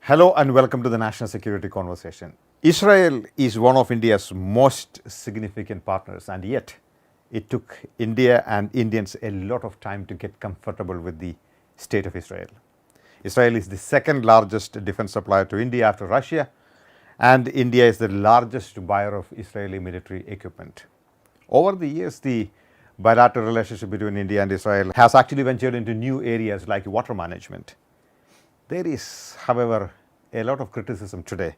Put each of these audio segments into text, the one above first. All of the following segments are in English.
Hello and welcome to the National Security Conversation. Israel is one of India's most significant partners, and yet it took India and Indians a lot of time to get comfortable with the state of Israel. Israel is the second largest defense supplier to India after Russia, and India is the largest buyer of Israeli military equipment. Over the years, the bilateral relationship between India and Israel has actually ventured into new areas like water management. There is, however, a lot of criticism today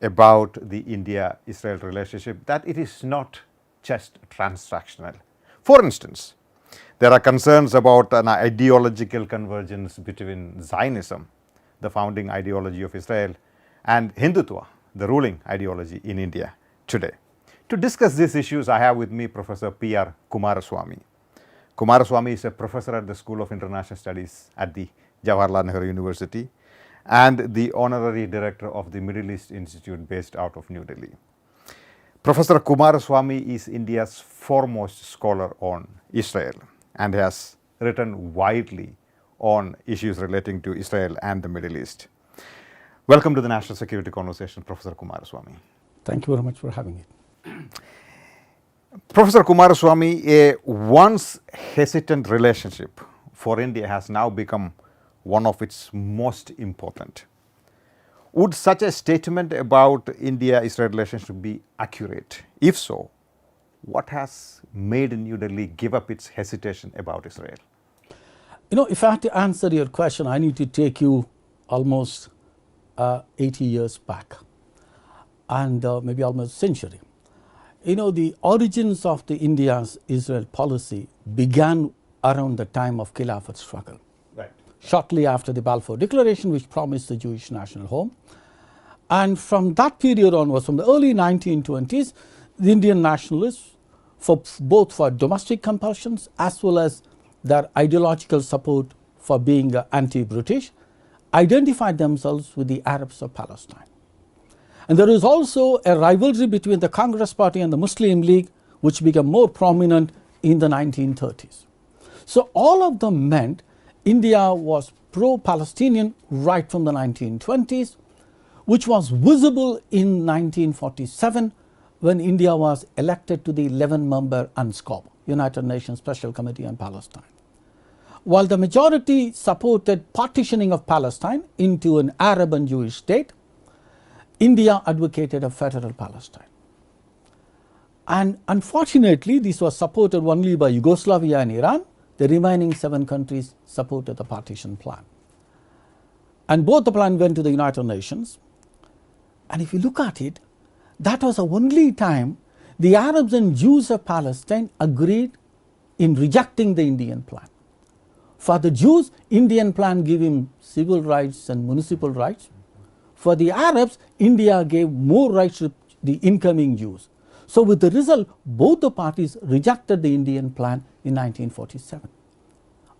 about the India-Israel relationship that it is not just transactional. For instance, there are concerns about an ideological convergence between Zionism, the founding ideology of Israel, and Hindutva, the ruling ideology in India today. To discuss these issues, I have with me Professor P.R. Kumaraswamy. Kumaraswamy is a professor at the School of International Studies at the Jawaharlal Nehru University and the Honorary Director of the Middle East Institute based out of New Delhi. Professor Kumaraswamy is India's foremost scholar on Israel and has written widely on issues relating to Israel and the Middle East. Welcome to the National Security Conversation, Professor Kumaraswamy. Thank you very much for having it. Professor Kumaraswamy, a once hesitant relationship for India has now become one of its most important. Would such a statement about India-Israel relationship be accurate? If so, what has made New Delhi give up its hesitation about Israel? If I had to answer your question, I need to take you almost 80 years back and maybe almost a century. The origins of the India's Israel policy began around the time of Khilafat struggle. Right. Shortly after the Balfour Declaration, which promised the Jewish national home. And from that period onwards, from the early 1920s, the Indian nationalists, both for domestic compulsions as well as their ideological support for being anti-British, identified themselves with the Arabs of Palestine. And there is also a rivalry between the Congress Party and the Muslim League, which became more prominent in the 1930s. So all of them meant India was pro-Palestinian right from the 1920s, which was visible in 1947 when India was elected to the 11-member UNSCOP, United Nations Special Committee on Palestine. While the majority supported partitioning of Palestine into an Arab and Jewish state, India advocated a federal Palestine. And unfortunately, this was supported only by Yugoslavia and Iran. The remaining 7 countries supported the partition plan. And both the plan went to the United Nations. And if you look at it, that was the only time the Arabs and Jews of Palestine agreed in rejecting the Indian plan. For the Jews, Indian plan gave him civil rights and municipal rights. For the Arabs, India gave more rights to the incoming Jews. So with the result, both the parties rejected the Indian plan in 1947.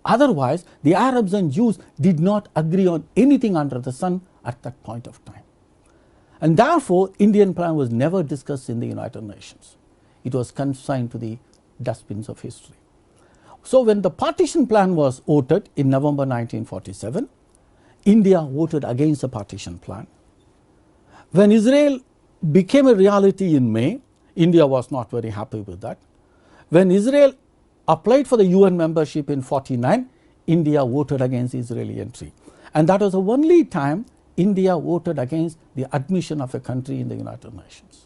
Otherwise, the Arabs and Jews did not agree on anything under the sun at that point of time. And therefore, Indian plan was never discussed in the United Nations. It was consigned to the dustbins of history. So when the partition plan was voted in November 1947, India voted against the partition plan. When Israel became a reality in May, India was not very happy with that. When Israel applied for the UN membership in 1949, India voted against Israeli entry. And that was the only time India voted against the admission of a country in the United Nations.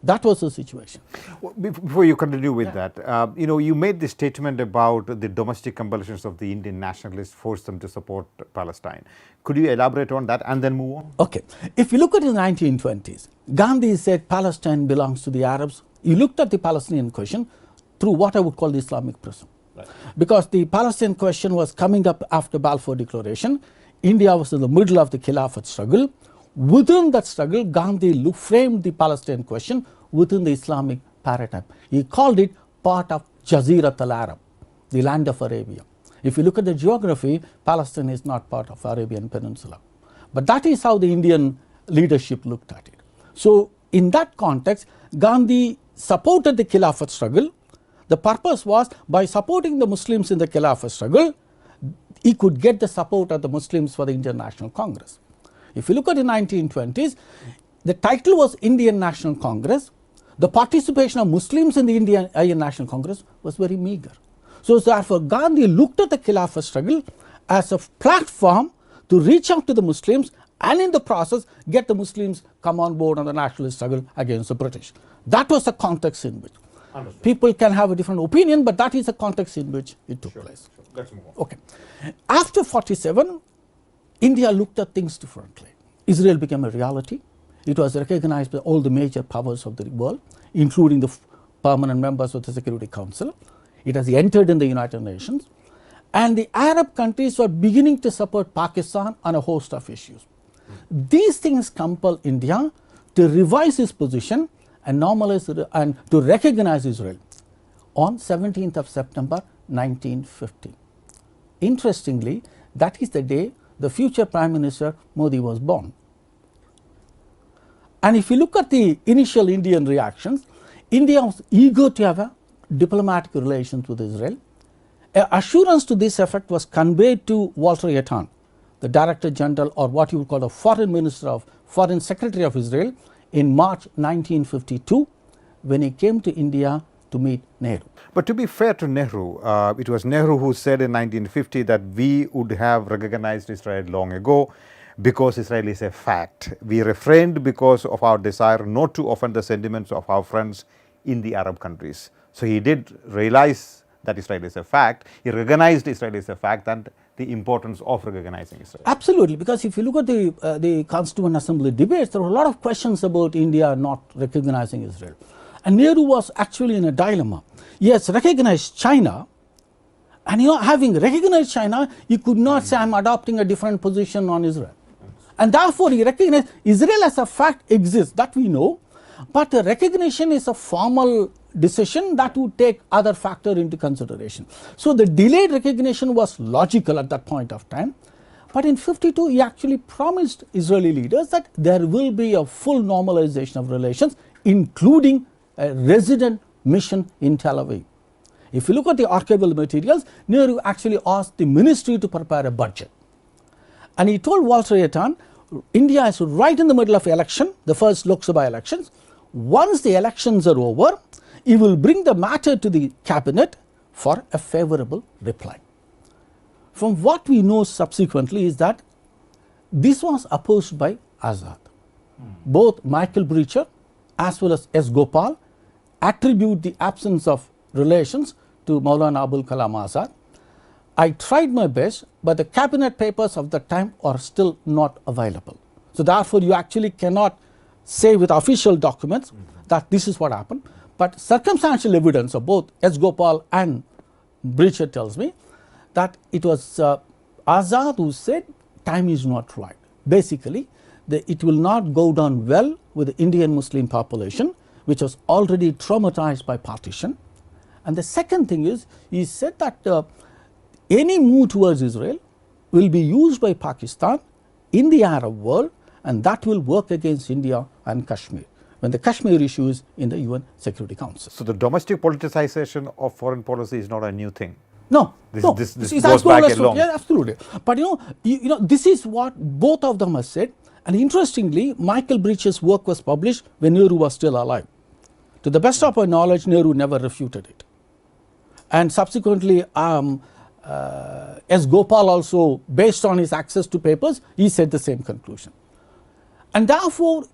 That was the situation. Well, before you continue with that, you made this statement about the domestic compulsions of the Indian nationalists forced them to support Palestine. Could you elaborate on that and then move on? Okay. If you look at the 1920s, Gandhi said Palestine belongs to the Arabs. He looked at the Palestinian question through what I would call the Islamic prism. Right. Because the Palestinian question was coming up after Balfour Declaration. India was in the middle of the Khilafat struggle. Within that struggle, Gandhi framed the Palestinian question within the Islamic paradigm. He called it part of Jazirat al-Arab, the land of Arabia. If you look at the geography, Palestine is not part of Arabian Peninsula. But that is how the Indian leadership looked at it. So in that context, Gandhi supported the Khilafat struggle. The purpose was, by supporting the Muslims in the Khilafat struggle, he could get the support of the Muslims for the Indian National Congress. If you look at the 1920s, the title was Indian National Congress. The participation of Muslims in the Indian National Congress was very meager. So therefore, Gandhi looked at the Khilafat struggle as a platform to reach out to the Muslims and in the process get the Muslims come on board on the nationalist struggle against the British. That was the context in which. Understood. People can have a different opinion, but that is the context in which it took place. Sure. Let's move on. Okay. After 47, India looked at things differently. Israel became a reality. It was recognized by all the major powers of the world, including the permanent members of the Security Council. It has entered in the United Nations. And the Arab countries were beginning to support Pakistan on a host of issues. These things compel India to revise its position and normalize and to recognize Israel on 17th of September 1950. Interestingly, that is the day the future Prime Minister Modi was born. And if you look at the initial Indian reactions, India was eager to have diplomatic relations with Israel. An assurance to this effect was conveyed to Walter Yatan, the Director General, or what you would call the Foreign Secretary of Israel, in March 1952, when he came to India to meet Nehru. But to be fair to Nehru, it was Nehru who said in 1950 that we would have recognized Israel long ago because Israel is a fact. We refrained because of our desire not to offend the sentiments of our friends in the Arab countries. So he did realize that Israel is a fact. He recognized Israel is a fact and the importance of recognizing Israel. Absolutely, because if you look at the Constituent Assembly debates, there were a lot of questions about India not recognizing Israel. And Nehru was actually in a dilemma. He has recognized China, and having recognized China, he could not say, I'm adopting a different position on Israel. And therefore, he recognized Israel as a fact exists, that we know, but the recognition is a formal decision that would take other factor into consideration. So the delayed recognition was logical at that point of time. But in 52, he actually promised Israeli leaders that there will be a full normalization of relations, including a resident mission in Tel Aviv. If you look at the archival materials, Nehru actually asked the ministry to prepare a budget. And he told Walter Yatan, India is right in the middle of election, the first Lok Sabha elections. Once the elections are over, he will bring the matter to the cabinet for a favorable reply. From what we know subsequently is that this was opposed by Azad. Both Michael Brecher as well as S. Gopal attribute the absence of relations to Maulana Abul Kalam Azad. I tried my best, but the cabinet papers of the time are still not available. So therefore, you actually cannot say with official documents that this is what happened. But circumstantial evidence of both S. Gopal and Brecher tells me that it was Azad who said time is not right. Basically, it will not go down well with the Indian Muslim population, which was already traumatized by partition. And the second thing is, he said that any move towards Israel will be used by Pakistan in the Arab world, and that will work against India and Kashmir, when the Kashmir issue is in the UN Security Council. So the domestic politicization of foreign policy is not a new thing. No, This goes back a long. Yeah, absolutely. But this is what both of them have said. And interestingly, Michael Brecher's work was published when Nehru was still alive. To the best of my knowledge, Nehru never refuted it. And subsequently, S. Gopal also, based on his access to papers, he said the same conclusion. And therefore,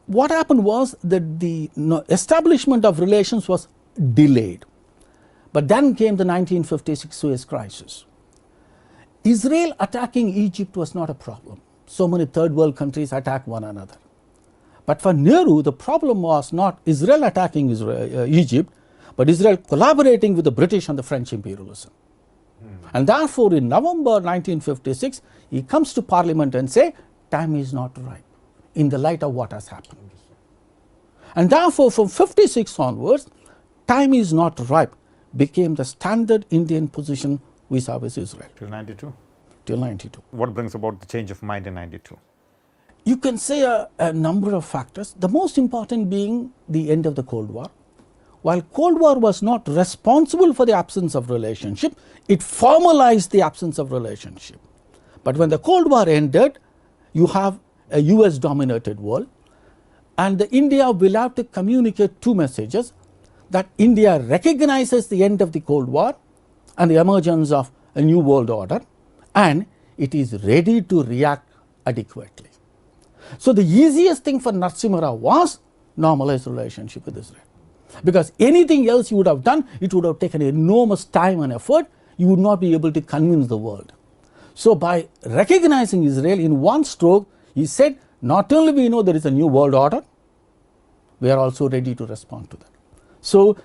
what happened was that the establishment of relations was delayed. But then came the 1956 Suez Crisis. Israel attacking Egypt was not a problem. So many third world countries attack one another. But for Nehru, the problem was not Israel attacking Egypt, but Israel collaborating with the British and the French imperialism. And therefore, in November 1956, he comes to Parliament and say, time is not right in the light of what has happened. And therefore, from 56 onwards, time is not ripe became the standard Indian position vis-a-vis Israel. Till 92? Till 92. What brings about the change of mind in 92? You can say a number of factors, the most important being the end of the Cold War. While Cold War was not responsible for the absence of relationship, it formalized the absence of relationship. But when the Cold War ended, you have a US dominated world, and India will have to communicate two messages: that India recognizes the end of the Cold War and the emergence of a new world order, and it is ready to react adequately. So the easiest thing for Narasimha Rao was normalize relationship with Israel, because anything else you would have done, it would have taken enormous time and effort. You would not be able to convince the world. So by recognizing Israel in one stroke, he said, not only we know there is a new world order, we are also ready to respond to that. So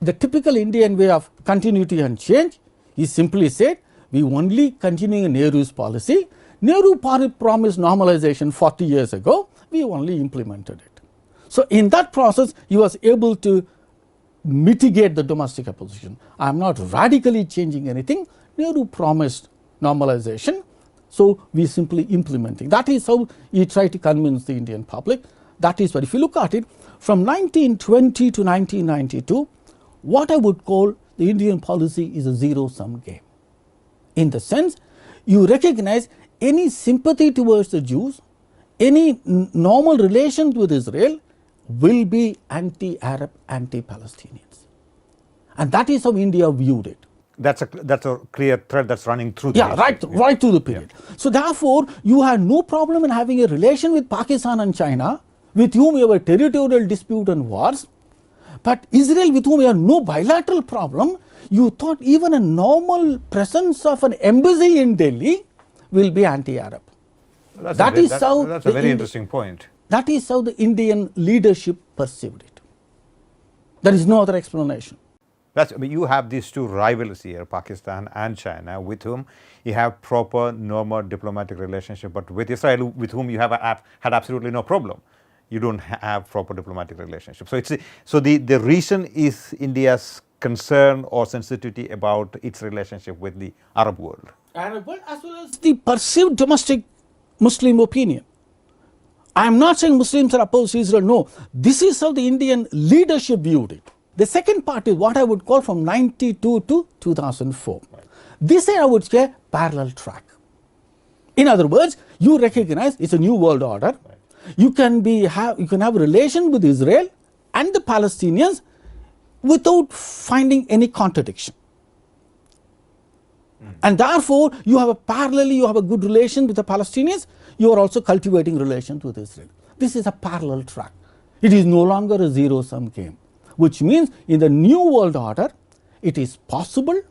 the typical Indian way of continuity and change, he simply said, we only continue Nehru's policy. Nehru promised normalization 40 years ago, we only implemented it. So in that process, he was able to mitigate the domestic opposition. I am not radically changing anything. Nehru promised normalization, so we simply implementing. That is how he tried to convince the Indian public. That is what, if you look at it, from 1920 to 1992, what I would call the Indian policy is a zero-sum game. In the sense, you recognize any sympathy towards the Jews, any normal relations with Israel will be anti-Arab, anti-Palestinians. And that is how India viewed it. That's a clear thread that's running through the history. Right through the period. Yeah. So therefore, you had no problem in having a relation with Pakistan and China, with whom you have a territorial dispute and wars. But Israel, with whom you have no bilateral problem, you thought even a normal presence of an embassy in Delhi will be anti-Arab. That's a very interesting point. That is how the Indian leadership perceived it. There is no other explanation. You have these two rivals here, Pakistan and China, with whom you have proper, normal diplomatic relationship, but with Israel, with whom you have had absolutely no problem. You don't have proper diplomatic relationship. So the reason is India's concern or sensitivity about its relationship with the Arab world. Arab world, as well as the perceived domestic Muslim opinion. I am not saying Muslims are opposed to Israel. No, this is how the Indian leadership viewed it. The second part is what I would call from 92 to 2004. Right. This I would say parallel track. In other words, you recognize it's a new world order. Right. You can have a relation with Israel and the Palestinians without finding any contradiction. And therefore, you have a good relation with the Palestinians, you are also cultivating relations with Israel. This is a parallel track. It is no longer a zero-sum game, which means in the new world order, it is possible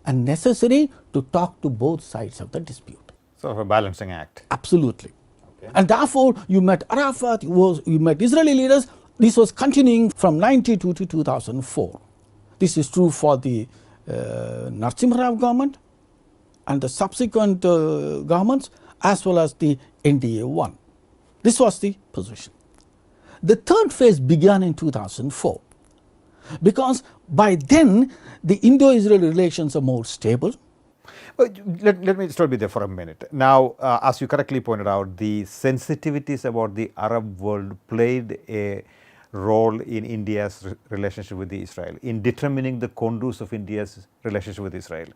and necessary to talk to both sides of the dispute. Sort of a balancing act. Absolutely. Okay. And therefore, you met Arafat, you met Israeli leaders. This was continuing from 92 to 2004. This is true for the Narasimha Rao government and the subsequent governments, as well as the NDA 1. This was the position. The third phase began in 2004, because by then the Indo-Israel relations are more stable. Let me stop you there for a minute. Now, as you correctly pointed out, the sensitivities about the Arab world played a role in India's relationship with Israel, in determining the contours of India's relationship with Israel.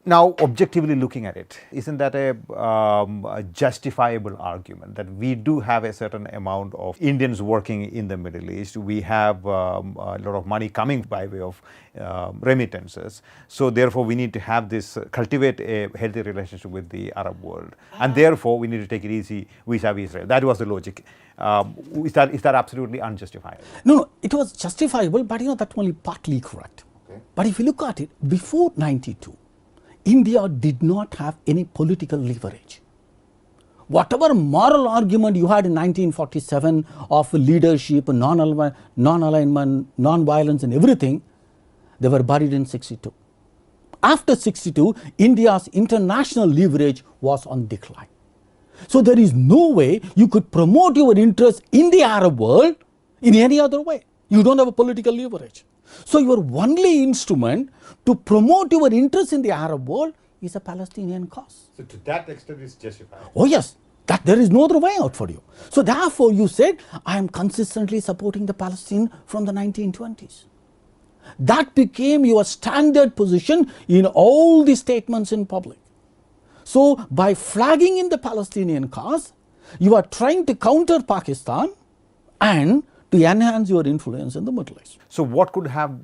Now, objectively looking at it, isn't that a justifiable argument that we do have a certain amount of Indians working in the Middle East? We have a lot of money coming by way of remittances. So therefore, we need to have cultivate a healthy relationship with the Arab world. And therefore, we need to take it easy vis-a-vis Israel. That was the logic. Is that absolutely unjustifiable? No, it was justifiable, but that's only partly correct. Okay. But if you look at it, before 92, India did not have any political leverage. Whatever moral argument you had in 1947 of leadership, non-alignment, non-violence and everything, they were buried in 62. After 62, India's international leverage was on decline. So there is no way you could promote your interests in the Arab world in any other way. You don't have a political leverage. So your only instrument to promote your interests in the Arab world is a Palestinian cause. So to that extent it's justified. Oh yes, that there is no other way out for you. So therefore you said, I am consistently supporting the Palestine from the 1920s. That became your standard position in all the statements in public. So by flagging in the Palestinian cause, you are trying to counter Pakistan and to enhance your influence in the Middle East. So what could have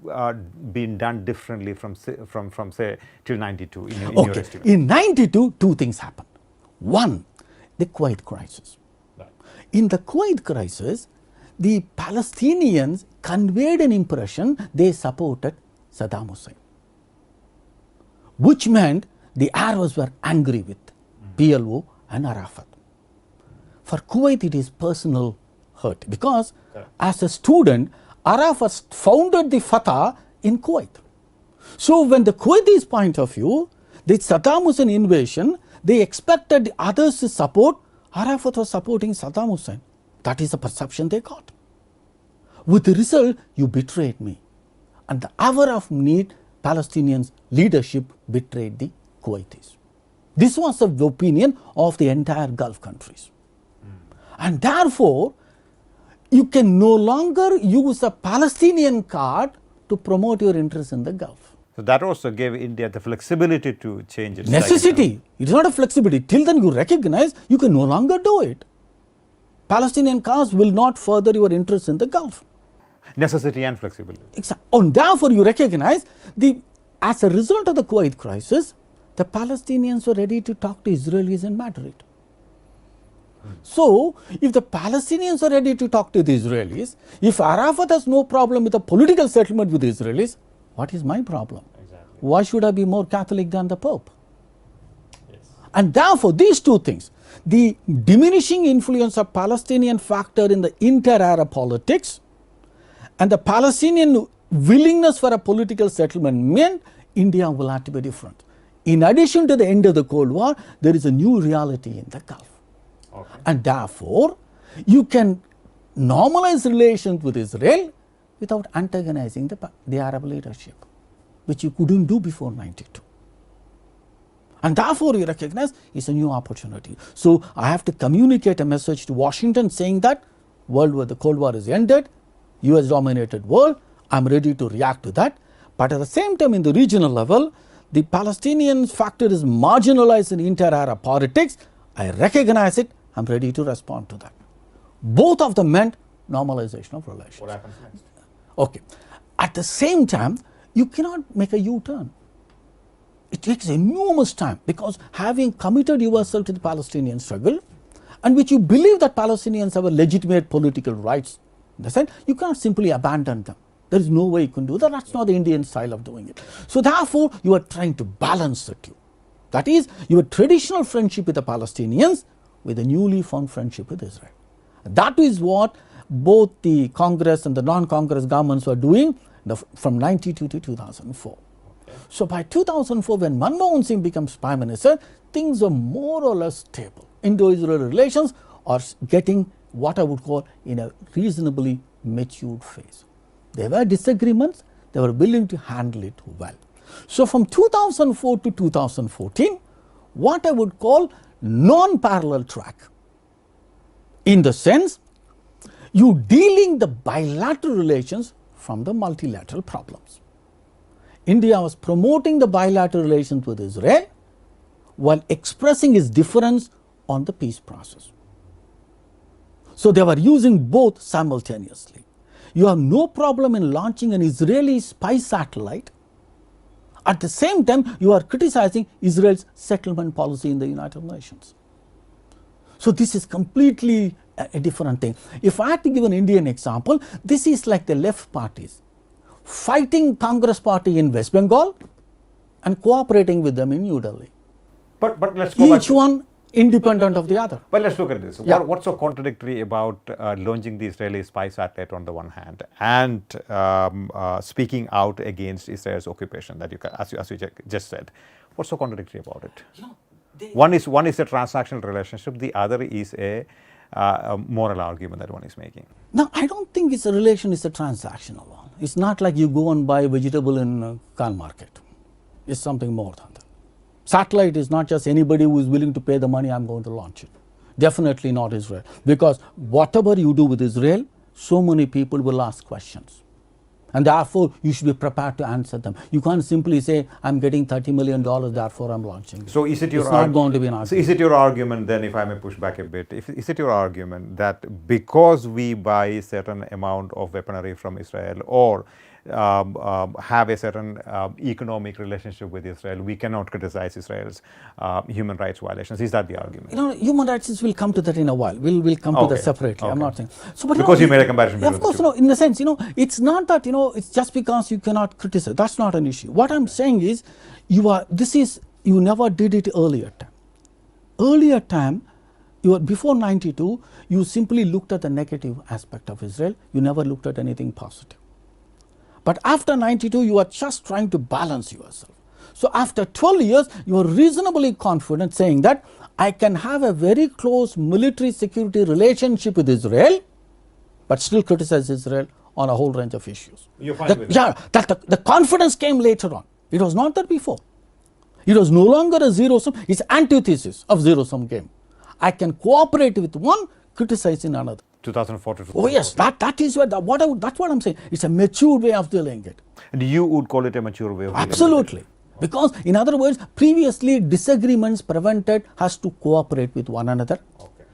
been done differently from say till 92 in your Okay, estimate? in 92, two things happened. One, the Kuwait crisis. Right. In the Kuwait crisis, the Palestinians conveyed an impression they supported Saddam Hussein, which meant the Arabs were angry with PLO and Arafat. For Kuwait, it is personal hurt because as a student, Arafat founded the Fatah in Kuwait. So when the Kuwaitis' point of view, the Saddam Hussein invasion, they expected others to support. Arafat was supporting Saddam Hussein. That is the perception they got. With the result, you betrayed me. And the hour of need, Palestinians' leadership betrayed the Kuwaitis. This was the opinion of the entire Gulf countries. And therefore, you can no longer use a Palestinian card to promote your interests in the Gulf. So that also gave India the flexibility to change its Necessity. It is not a flexibility. Till then you recognize you can no longer do it. Palestinian cause will not further your interests in the Gulf. necessity and flexibility. Exactly. And therefore you recognize as a result of the Kuwait crisis, the Palestinians were ready to talk to Israelis in Madrid. So, if the Palestinians are ready to talk to the Israelis, if Arafat has no problem with a political settlement with the Israelis, what is my problem? Exactly. Why should I be more Catholic than the Pope? Yes. And therefore, these two things, the diminishing influence of Palestinian factor in the inter-Arab politics and the Palestinian willingness for a political settlement meant India will have to be different. In addition to the end of the Cold War, there is a new reality in the Gulf. Okay. And therefore, you can normalize relations with Israel without antagonizing the Arab leadership, which you couldn't do before 92. And therefore, you recognize it's a new opportunity. So, I have to communicate a message to Washington saying that the Cold War is ended, US dominated world, I'm ready to react to that. But at the same time, in the regional level, the Palestinian factor is marginalized in inter-Arab politics. I recognize it, I'm ready to respond to that. Both of them meant normalization of relations. What happens next? Okay. At the same time, you cannot make a U-turn. It takes enormous time because having committed yourself to the Palestinian struggle and which you believe that Palestinians have a legitimate political rights, in the sense, you cannot simply abandon them. There is no way you can do that. That's not the Indian style of doing it. So therefore, you are trying to balance the two. That is, your traditional friendship with the Palestinians with a newly found friendship with Israel. That is what both the Congress and the non-Congress governments were doing from 92 to 2004. Okay. So by 2004, when Manmohan Singh becomes Prime Minister, things are more or less stable. Indo-Israel relations are getting what I would call in a reasonably matured phase. There were disagreements, they were willing to handle it well. So from 2004 to 2014, what I would call non-parallel track, in the sense you dealing the bilateral relations from the multilateral problems. India was promoting the bilateral relations with Israel while expressing its difference on the peace process. So they were using both simultaneously. You have no problem in launching an Israeli spy satellite. At the same time, you are criticizing Israel's settlement policy in the United Nations. So this is completely a different thing. If I had to give an Indian example, this is like the left parties fighting Congress party in West Bengal and cooperating with them in New Delhi. But let's go back. Each one independent of the other. But let's look at this. Yeah. What's so contradictory about launching the Israeli spy satellite on the one hand and speaking out against Israel's occupation that as you just said? What's so contradictory about it? One is a transactional relationship. The other is a moral argument that one is making. No, I don't think it's a relation. It's a transactional one. It's not like you go and buy a vegetable in Kal market. It's something more than that. Satellite is not just anybody who is willing to pay the money, I'm going to launch it. Definitely not Israel. Because whatever you do with Israel, so many people will ask questions. And therefore, you should be prepared to answer them. You can't simply say, I'm getting $30 million, therefore I'm launching. So is it your it's not going to be an argument. So is it your argument then, if I may push back a bit, is it your argument that because we buy a certain amount of weaponry from Israel, or have a certain economic relationship with Israel, we cannot criticize Israel's human rights violations? Is that the argument? Human rights will come to that in a while. We'll come to that separately. Okay. I'm not saying. So, but because you made a comparison. Of course, in the sense, it's not that, it's just because you cannot criticize. That's not an issue. What I'm saying is, you never did it earlier time. Earlier time, before 92, you simply looked at the negative aspect of Israel. You never looked at anything positive. But after 92, you are just trying to balance yourself. So after 12 years, you are reasonably confident saying that I can have a very close military security relationship with Israel, but still criticize Israel on a whole range of issues. You're fine with that the confidence came later on. It was not that before. It was no longer a zero-sum. It's antithesis of zero-sum game. I can cooperate with one, criticize in another. 2004 to 2004. Oh yes, that is that's what I'm saying. It's a mature way of dealing it. And you would call it a mature way of dealing Absolutely. with it? Because in other words, previously disagreements prevented us to cooperate with one another. Okay.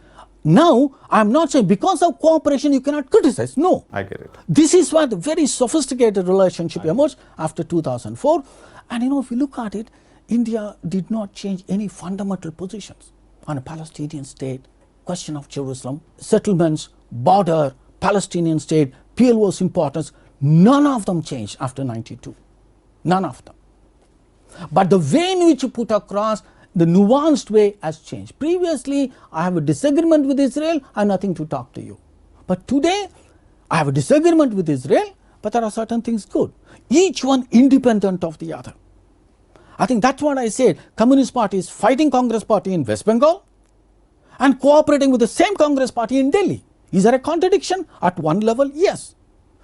Now, I'm not saying because of cooperation you cannot criticize. No. I get it. This is where the very sophisticated relationship emerged after 2004. And if you look at it, India did not change any fundamental positions on a Palestinian state, question of Jerusalem, settlements, border, Palestinian state, PLO's importance. None of them changed after 92. None of them. But the way in which you put across, the nuanced way has changed. Previously, I have a disagreement with Israel, I have nothing to talk to you. But today, I have a disagreement with Israel, but there are certain things good. Each one independent of the other. I think that's what I said. Communist Party is fighting Congress Party in West Bengal and cooperating with the same Congress Party in Delhi. Is there a contradiction? At one level, yes.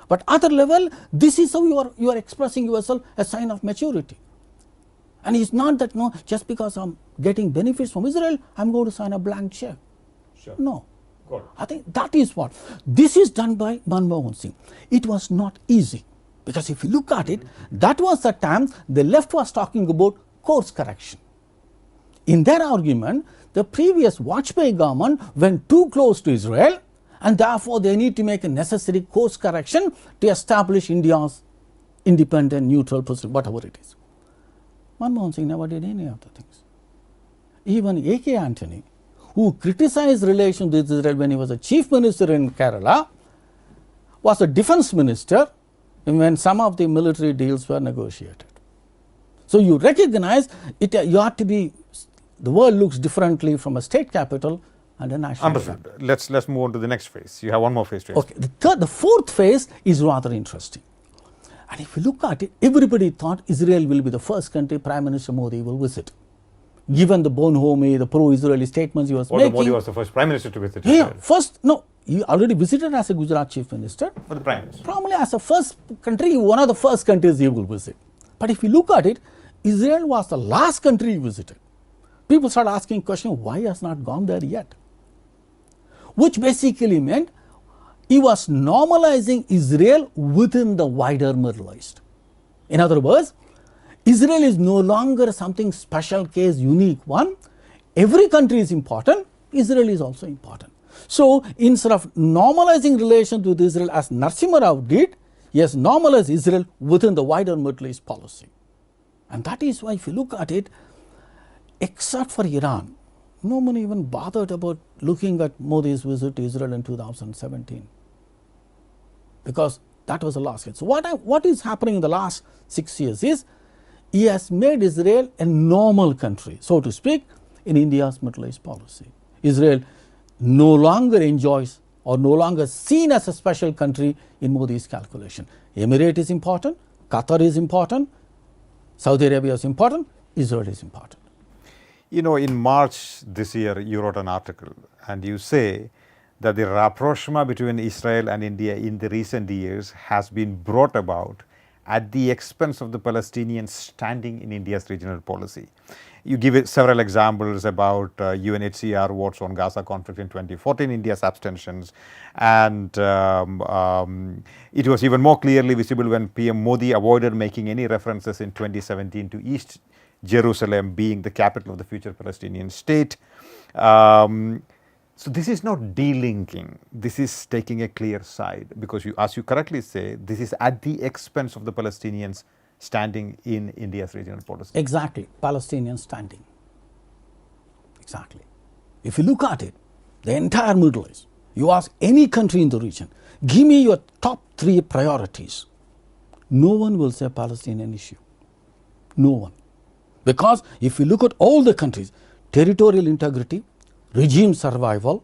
But other level, this is how you are expressing yourself, a sign of maturity. And it's not that, just because I'm getting benefits from Israel, I'm going to sign a blank check. Sure. No. Good. I think that is what. This is done by Manmohan Singh. It was not easy. Because if you look at it, that was the time the left was talking about course correction. In their argument, the previous Vajpayee government went too close to Israel, and therefore they need to make a necessary course correction to establish India's independent, neutral position, whatever it is. Manmohan Singh never did any of the things. Even A.K. Antony, who criticized relations with Israel when he was a chief minister in Kerala, was a defense minister when some of the military deals were negotiated. So you recognize it, you have to be, the world looks differently from a state capital and a national capital. Let's move on to the next phase. You have one more phase to Okay, the fourth phase is rather interesting. And if you look at it, everybody thought Israel will be the first country Prime Minister Modi will visit. Given the Bonhomme, the pro-Israeli statements he was making. Modi was the first Prime Minister to visit Israel. Israel. He already visited as a Gujarat Chief Minister. But the Prime Minister. Probably as a first country, one of the first countries he will visit. But if you look at it, Israel was the last country he visited. People start asking questions, why he has not gone there yet? Which basically meant he was normalizing Israel within the wider Middle East. In other words, Israel is no longer something special case, unique one. Every country is important, Israel is also important. So instead of normalizing relations with Israel as Narasimha Rao did, he has normalized Israel within the wider Middle East policy. And that is why if you look at it, except for Iran, no one even bothered about looking at Modi's visit to Israel in 2017. Because that was the last case. So what is happening in the last 6 years is, he has made Israel a normal country, so to speak, in India's Middle East policy. Israel no longer enjoys or no longer seen as a special country in Modi's calculation. Emirate is important, Qatar is important, Saudi Arabia is important, Israel is important. In March this year, you wrote an article and you say that the rapprochement between Israel and India in the recent years has been brought about at the expense of the Palestinians standing in India's regional policy. You give it several examples about UNHCR votes on Gaza conflict in 2014, India's abstentions, and it was even more clearly visible when PM Modi avoided making any references in 2017 to East Jerusalem being the capital of the future Palestinian state. So this is not delinking, this is taking a clear side, because you, as you correctly say, this is at the expense of the Palestinians standing in India's regional policy. Exactly, Palestinian standing. Exactly. If you look at it, the entire Middle East, you ask any country in the region, give me your top 3 priorities. No one will say Palestinian issue. No one. Because if you look at all the countries, territorial integrity, regime survival,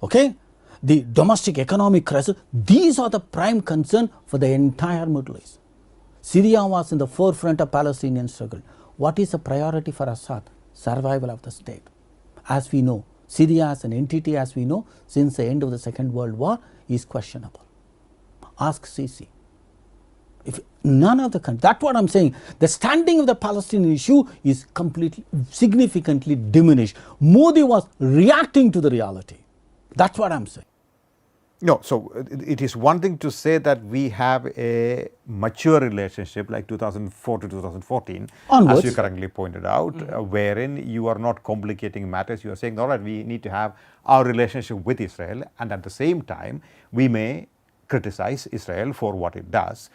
okay, the domestic economic crisis, these are the prime concern for the entire Middle East. Syria was in the forefront of Palestinian struggle. What is the priority for Assad? Survival of the state. As we know, Syria as an entity, as we know, since the end of the Second World War, is questionable. Ask Sisi. If none of the countries, that's what I'm saying, the standing of the Palestinian issue is completely, significantly diminished. Modi was reacting to the reality. That's what I'm saying. No, so it is one thing to say that we have a mature relationship like 2004 to 2014, onwards, as you correctly pointed out, wherein you are not complicating matters. You are saying, all right, we need to have our relationship with Israel, and at the same time, we may criticize Israel for what it does.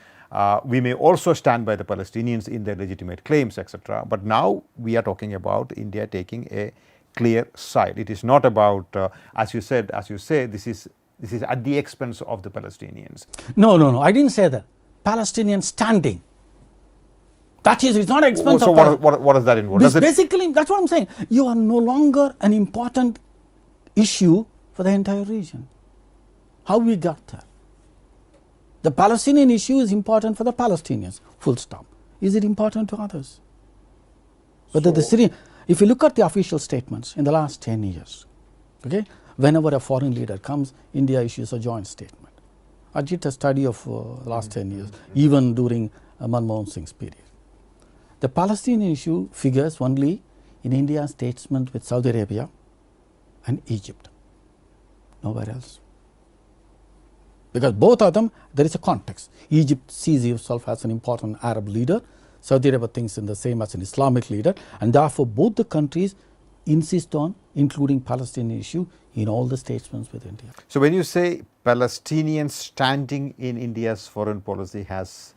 We may also stand by the Palestinians in their legitimate claims, etc. But now we are talking about India taking a clear side. It is not about, as you say, this is at the expense of the Palestinians. No, I didn't say that. Palestinian standing. That is, it's not at expense so of what does that involve? Basically, that's what I'm saying. You are no longer an important issue for the entire region. How we got there? The Palestinian issue is important for the Palestinians, full stop. Is it important to others? But the Syrian, if you look at the official statements in the last 10 years, okay, whenever a foreign leader comes, India issues a joint statement. I did a study of the last 10 years, even during Manmohan Singh's period. The Palestinian issue figures only in India's statement with Saudi Arabia and Egypt, nowhere else. Because both of them, there is a context. Egypt sees itself as an important Arab leader. Saudi Arabia thinks in the same as an Islamic leader. And therefore, both the countries insist on including Palestinian issue in all the statements with India. So when you say Palestinian standing in India's foreign policy has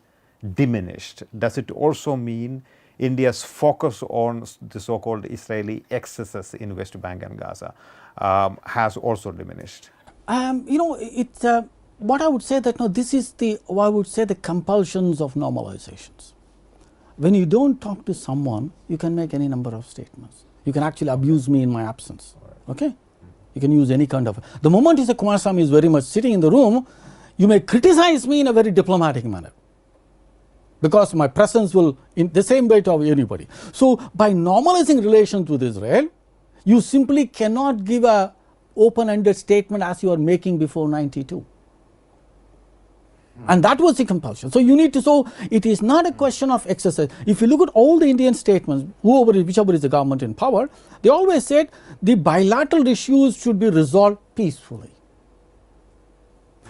diminished, does it also mean India's focus on the so-called Israeli excesses in West Bank and Gaza has also diminished? It's what I would say that this is the compulsions of normalizations. When you don't talk to someone, you can make any number of statements. You can actually abuse me in my absence. Okay? You can use any kind of. The moment you say Kumaraswamy is very much sitting in the room, you may criticize me in a very diplomatic manner, because my presence will in the same way to anybody. So by normalizing relations with Israel, you simply cannot give a open-ended statement as you are making before 92. And that was the compulsion. So you need to, so it is not a question of exercise. If you look at all the Indian statements, whichever is the government in power, they always said the bilateral issues should be resolved peacefully.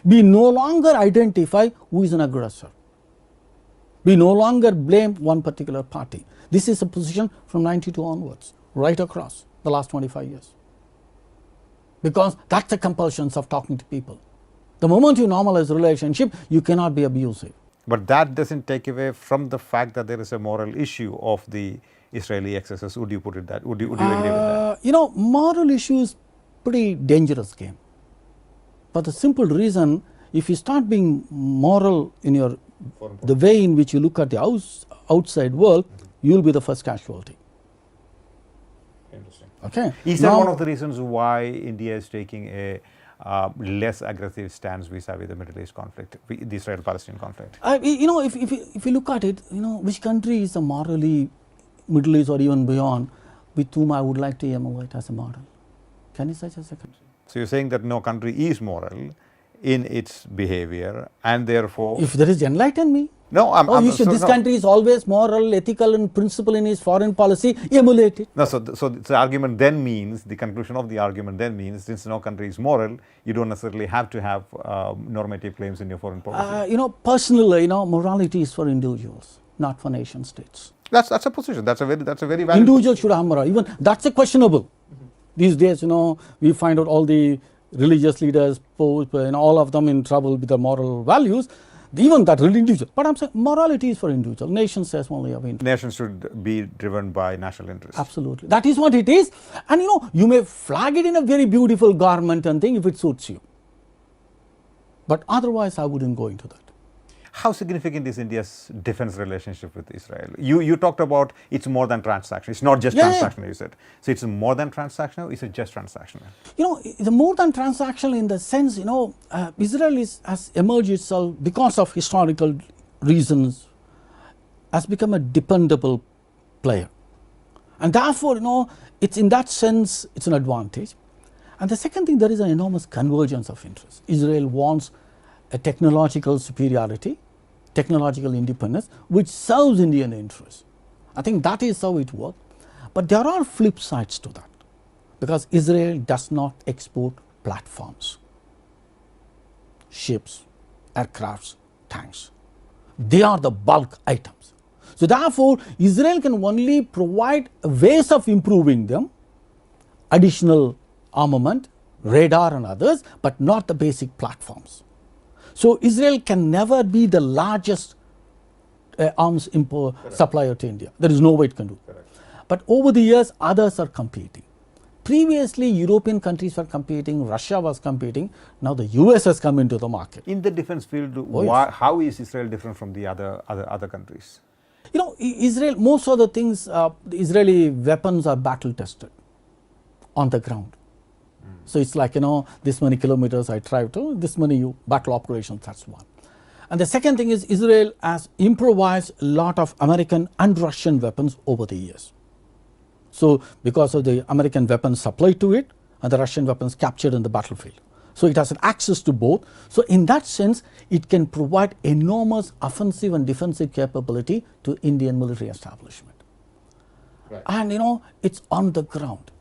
We no longer identify who is an aggressor. We no longer blame one particular party. This is a position from 92 onwards, right across the last 25 years. Because that's the compulsions of talking to people. The moment you normalize a relationship, you cannot be abusive. But that doesn't take away from the fact that there is a moral issue of the Israeli excesses. Would you put it that? Would you agree with that? Moral issue is pretty dangerous game. For the simple reason, if you start being moral in the way in which you look at the outside world, you'll be the first casualty. Interesting. Okay. Is that one of the reasons why India is taking a less aggressive stance vis-a-vis the Middle East conflict, the Israel-Palestine conflict? If you look at it, which country is a morally Middle East or even beyond with whom I would like to emulate as a model? Can you suggest a country? So you're saying that no country is moral in its behavior, and therefore, if there is, enlighten me. No, this country is always moral, ethical and principle in its foreign policy, emulate it. No, so the argument then means, the conclusion of the argument then means, since no country is moral, you don't necessarily have to have normative claims in your foreign policy. Personally, morality is for individuals, not for nation states. That's a position. That's a very valid. Individuals should have moral. Even that's a questionable. These days, we find out all the religious leaders, all of them in trouble with their moral values. Even that individual. But I'm saying morality is for individual. Nation says only of interest. Nations should be driven by national interest. Absolutely. That is what it is. And you may flag it in a very beautiful garment and thing if it suits you. But otherwise, I wouldn't go into that. How significant is India's defense relationship with Israel? You talked about it's more than transactional. It's not just transactional, you said. So it's more than transactional, or is it just transactional? The more than transactional in the sense, Israel has emerged itself because of historical reasons, has become a dependable player. And therefore, it's in that sense, it's an advantage. And the second thing, there is an enormous convergence of interests. Israel wants a technological superiority, technological independence, which serves Indian interests. I think that is how it works. But there are flip sides to that, because Israel does not export platforms, ships, aircrafts, tanks. They are the bulk items. So therefore, Israel can only provide ways of improving them, additional armament, radar and others, but not the basic platforms. So Israel can never be the largest arms supplier to India. There is no way it can do. Correct. But over the years, others are competing. Previously, European countries were competing, Russia was competing. Now the US has come into the market. In the defense field, how is Israel different from the other countries? Israel, most of the things, the Israeli weapons are battle tested on the ground. So it's like, this many kilometers I drive to, this many battle operations, that's one. And the second thing is Israel has improvised a lot of American and Russian weapons over the years. So because of the American weapons supplied to it and the Russian weapons captured in the battlefield. So it has an access to both. So in that sense, it can provide enormous offensive and defensive capability to Indian military establishment. Right. And it's on the ground.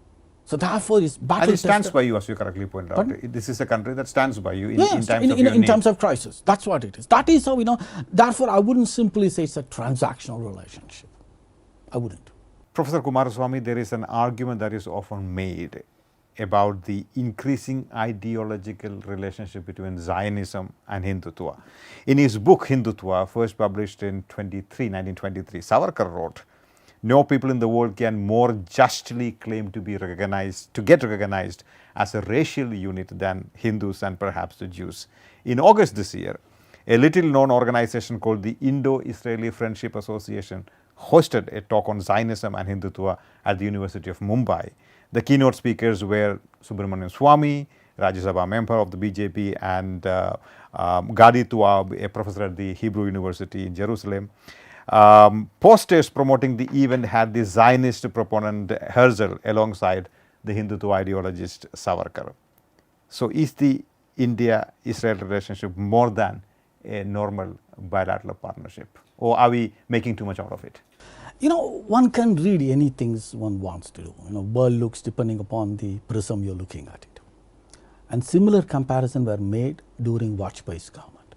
So therefore, it's battle. And it stands by you, as you correctly pointed out. This is a country that stands by you in times of your in need. times of crisis. That's what it is. That is how Therefore, I wouldn't simply say it's a transactional relationship. I wouldn't. Professor Kumaraswamy, there is an argument that is often made about the increasing ideological relationship between Zionism and Hindutva. In his book Hindutva, first published in 1923, Savarkar wrote, "No people in the world can more justly claim to get recognized as a racial unit than Hindus and perhaps the Jews." In August this year, a little known organization called the Indo-Israeli Friendship Association hosted a talk on Zionism and Hindutva at the University of Mumbai. The keynote speakers were Kumaraswamy, Rajya Sabha member of the BJP, and Gadi Tuab, a professor at the Hebrew University in Jerusalem. Posters promoting the event had the Zionist proponent Herzl alongside the Hindutva ideologist Savarkar. So is the India-Israel relationship more than a normal bilateral partnership, or are we making too much out of it? One can read anything one wants to do. World looks depending upon the prism you're looking at it. And similar comparisons were made during Vajpayee's government.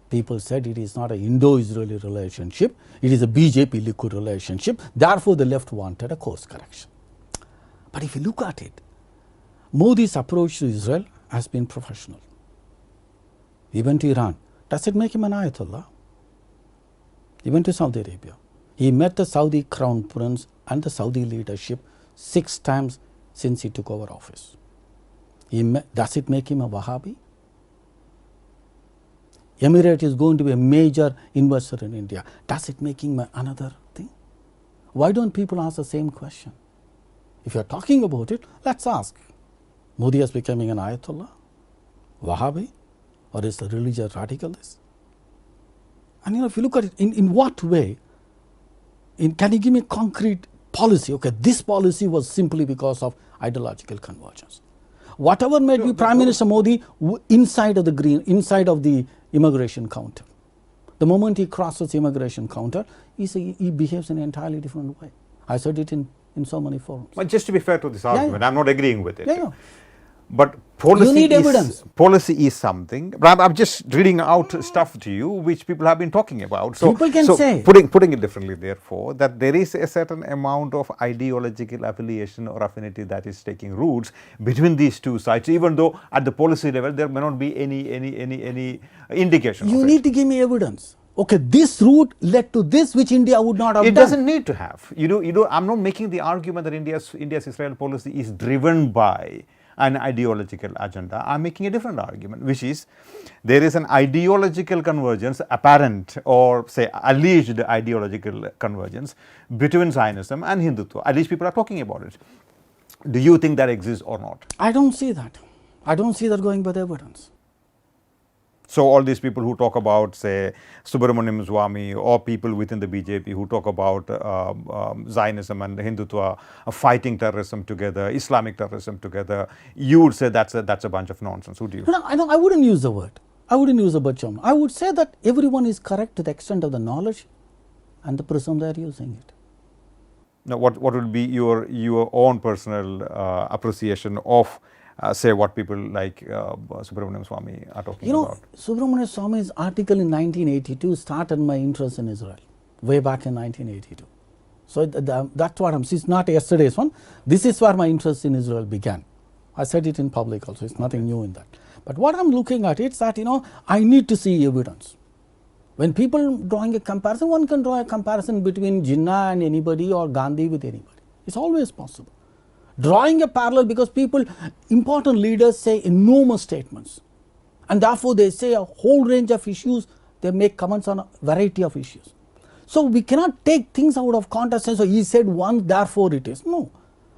People said it is not an Indo-Israeli relationship, it is a BJP-Likud relationship, therefore the left wanted a course correction. But if you look at it, Modi's approach to Israel has been professional. He went to Iran. Does it make him an Ayatollah? He went to Saudi Arabia. He met the Saudi Crown Prince and the Saudi leadership 6 times since he took over office. Does it make him a Wahhabi? Emirate is going to be a major investor in India. Does it make him another thing? Why don't people ask the same question? If you're talking about it, let's ask. Modi is becoming an Ayatollah, Wahhabi, or is a religious radicalist? And if you look at it, in what way? Can you give me concrete policy? Okay, this policy was simply because of ideological convergence. Whatever may be Prime Minister Modi inside of the immigration counter. The moment he crosses immigration counter, he behaves in an entirely different way. I said it in so many forums. But just to be fair to this argument, I'm not agreeing with it. Yeah. But policy You need evidence. Policy is something. But I'm just reading out stuff to you which people have been talking about. So, People can say. Putting it differently, therefore, that there is a certain amount of ideological affiliation or affinity that is taking roots between these two sides, even though at the policy level there may not be any indication You of need it. to give me evidence. Okay, this route led to this which India would not have It done. doesn't need to have. I'm not making the argument that India's Israel policy is driven by an ideological agenda. I'm making a different argument, which is there is an ideological convergence, apparent or say alleged ideological convergence between Zionism and Hindutva. At least people are talking about it. Do you think that exists or not? I don't see that. I don't see that going by the evidence. So all these people who talk about, say, Kumaraswamy or people within the BJP who talk about Zionism and Hindutva fighting terrorism together, Islamic terrorism together, you would say that's a bunch of nonsense. Would you? No, I wouldn't use the word. I wouldn't use the word Chairman. I would say that everyone is correct to the extent of the knowledge and the prism they are using it. Now, what would be your own personal appreciation of say what people like Kumaraswamy are talking about? Kumaraswamy's article in 1982 started my interest in Israel, way back in 1982. So that's what it's not yesterday's one. This is where my interest in Israel began. I said it in public also, it's nothing new in that. But what I'm looking at is that, I need to see evidence. When people drawing a comparison, one can draw a comparison between Jinnah and anybody or Gandhi with anybody. It's always possible. Drawing a parallel because important leaders say enormous statements and therefore they say a whole range of issues, they make comments on a variety of issues. So we cannot take things out of context and so he said one, therefore it is. No.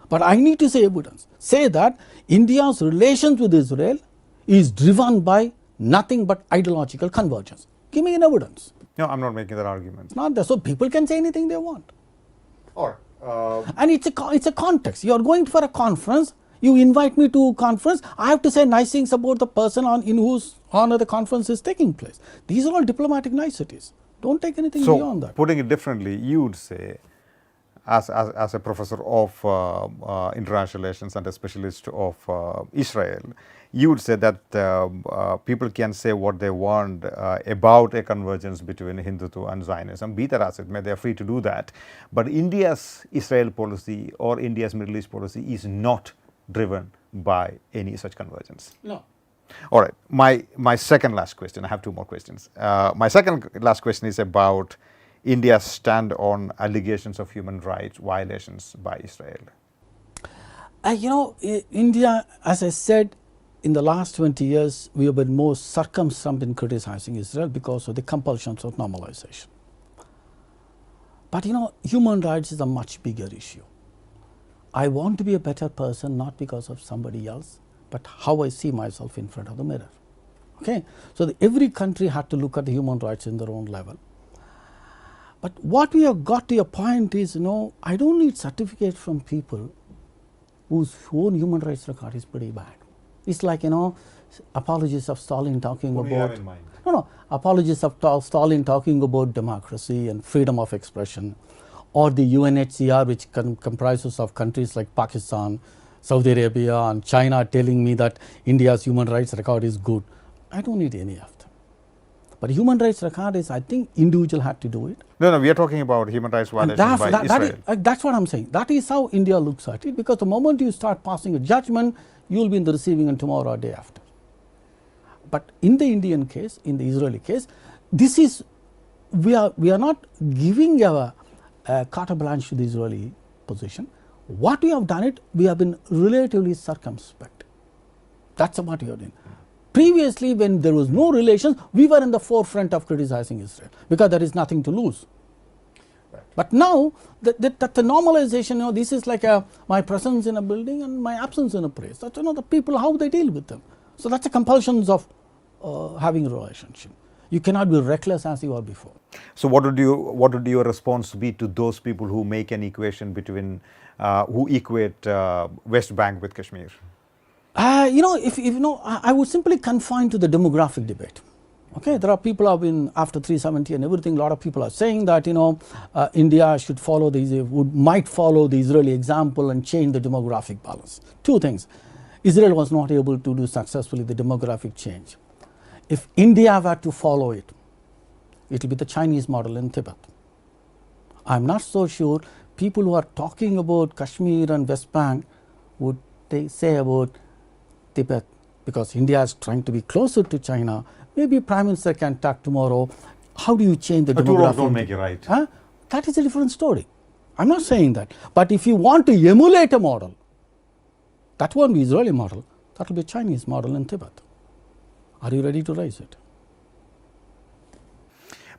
But I need to say evidence. Say that India's relations with Israel is driven by nothing but ideological convergence. Give me an evidence. No, I'm not making that argument. It's not there. So people can say anything they want. Or and it's a context. You are going for a conference, you invite me to a conference, I have to say nice things about the person in whose honor the conference is taking place. These are all diplomatic niceties. Don't take anything beyond that. Putting it differently, you would say, as a professor of international relations and a specialist of Israel, you would say that people can say what they want about a convergence between Hindutva and Zionism, be that as it may, they are free to do that. But India's Israel policy or India's Middle East policy is not driven by any such convergence. No. All right. My second last question, I have two more questions. My second last question is about India's stand on allegations of human rights violations by Israel. India, as I said, in the last 20 years, we have been more circumspect in criticizing Israel because of the compulsions of normalization. But human rights is a much bigger issue. I want to be a better person not because of somebody else, but how I see myself in front of the mirror. Okay? So every country had to look at the human rights in their own level. But what we have got to a point is, I don't need certificates from people whose own human rights record is pretty bad. It's like, apologies of Stalin talking What do you have about... in mind? No, apologies of Stalin talking about democracy and freedom of expression, or the UNHCR, which comprises of countries like Pakistan, Saudi Arabia and China telling me that India's human rights record is good. I don't need any of them. But human rights record is, I think, individual had to do it. No, we are talking about human rights violations by Israel. That's what I'm saying. That is how India looks at it, because the moment you start passing a judgment, you will be in the receiving end tomorrow or day after. But in the Indian case, in the Israeli case, this is, we are not giving a carte blanche to the Israeli position. What we have done it, we have been relatively circumspect. That's what we have done. Previously, when there was no relations, we were in the forefront of criticizing Israel because there is nothing to lose. Right. But now, the normalization, this is like my presence in a building and my absence in a place. That's the people, how they deal with them. So that's the compulsions of having a relationship. You cannot be reckless as you were before. So what would your response be to those people who make an equation between, who equate West Bank with Kashmir? I would simply confine to the demographic debate. Okay, there are people who have been after 370 and everything. A lot of people are saying that India should follow might follow the Israeli example and change the demographic balance. Two things: Israel was not able to do successfully the demographic change. If India were to follow it, it will be the Chinese model in Tibet. I'm not so sure people who are talking about Kashmir and West Bank would say about Tibet, because India is trying to be closer to China. Maybe Prime Minister can talk tomorrow. How do you change the demographic? Two wrongs don't make it right. Huh? That is a different story. I'm not saying that. But if you want to emulate a model, that won't be Israeli model. That will be Chinese model in Tibet. Are you ready to raise it?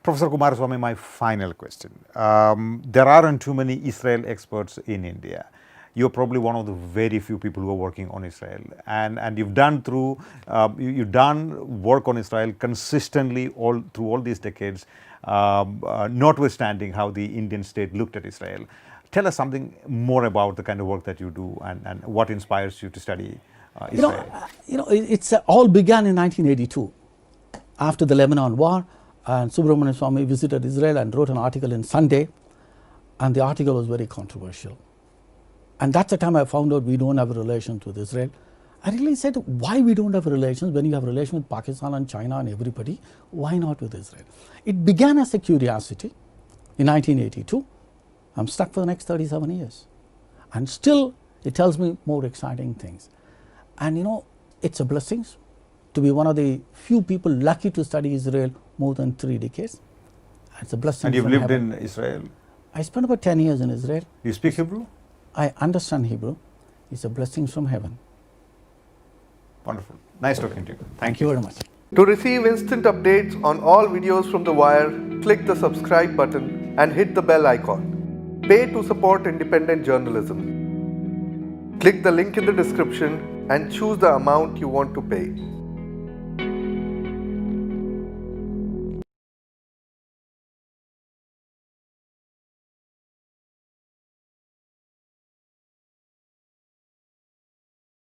Professor Kumaraswamy, my final question. There aren't too many Israel experts in India. You're probably one of the very few people who are working on Israel, and you've done work on Israel consistently through all these decades, notwithstanding how the Indian state looked at Israel. Tell us something more about the kind of work that you do and what inspires you to study Israel. It's all began in 1982, after the Lebanon War, and Subrahmanyaswamy visited Israel and wrote an article in Sunday, and the article was very controversial. And that's the time I found out we don't have a relations with Israel. I really said, why we don't have relations when you have relations with Pakistan and China and everybody? Why not with Israel? It began as a curiosity in 1982. I'm stuck for the next 37 years. And still, it tells me more exciting things. And it's a blessing to be one of the few people lucky to study Israel more than 3 decades. It's a blessing. And you've lived in Israel? I spent about 10 years in Israel. You speak Hebrew? I understand Hebrew. It's a blessing from heaven. Wonderful. Nice talking to you. Thank you very much. To receive instant updates on all videos from The Wire, click the subscribe button and hit the bell icon. Pay to support independent journalism. Click the link in the description and choose the amount you want to pay.